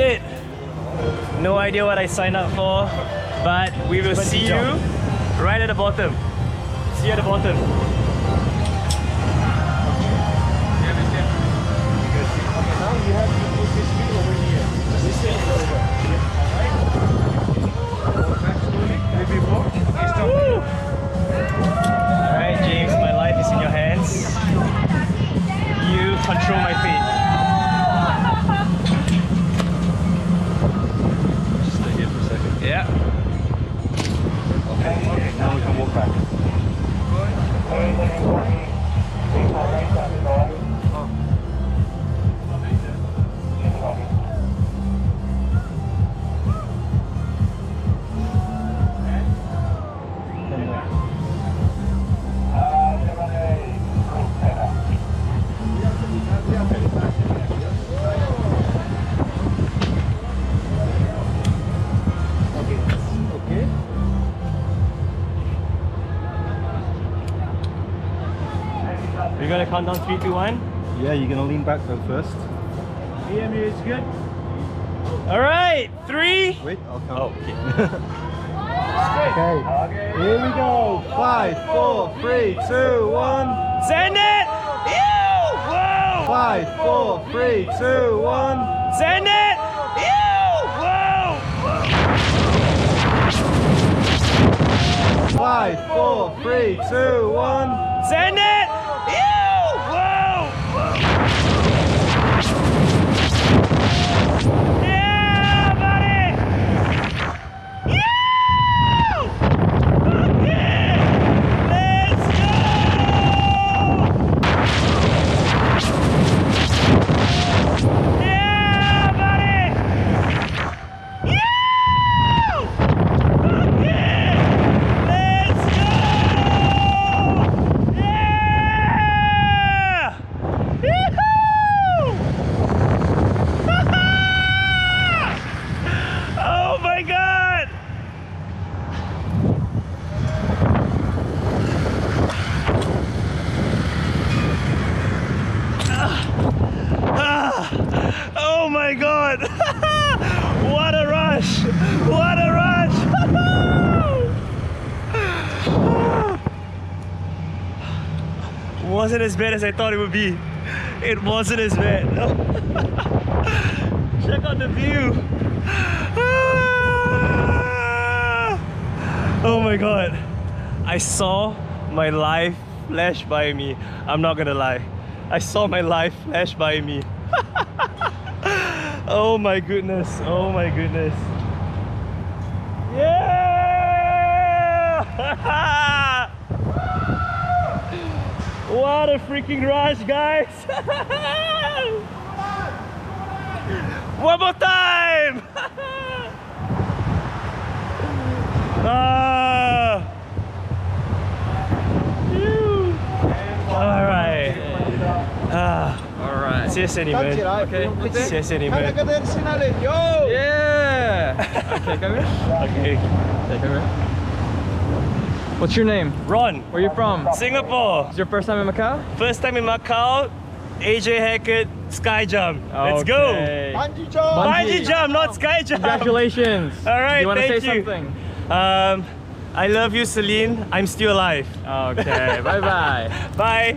it. No idea what I signed up for, but we will see you right at the bottom. See you at the bottom. Now you have to put this wheel over here. This wheel is over. Alright? Walk back slowly. Maybe more. Okay, stop. Alright, James, my life is in your hands. You control my fate. Just stay here for a second. Yeah. Okay, now we can walk back. We're gonna count down 3, 2, 1. Yeah, you're gonna lean back though first. EMU is good. Alright, 3. Wait, I'll count. Oh, okay. Okay, here we go. 5, 4, 3, 2, 1. Send it! Ew! Whoa! 5, 4, 3, 2, 1. Send it! Ew! Whoa! 5, 4, 3, 2, 1. Send it! Ew! Whoa! Yeah, buddy! Ew! Okay! Let's go! Yeah, buddy! Ew! Okay! Let's go! Yeah! Yee-hoo! Oh my God! Oh my God! What a rush! What a rush! Wasn't as bad as I thought it would be. It wasn't as bad. Check out the view. Oh my God. I saw my life flash by me. I'm not gonna lie. I saw my life flash by me. Oh my goodness. Oh my goodness. Yeah! What a freaking rush, guys! One more time! Alright. Alright. See you soon, man. Okay. See you soon, man. Yeah! Okay, come here. Okay. Okay, come here. What's your name? Ron. Where are you from? Singapore. Is your first time in Macau? First time in Macau. AJ haircut, sky jump. Let's go. Bungee jump. Bungee jump, not sky jump. Congratulations. All right, you want to thank say you. something? I love you, Celine. I'm still alive. Okay, bye-bye. Bye.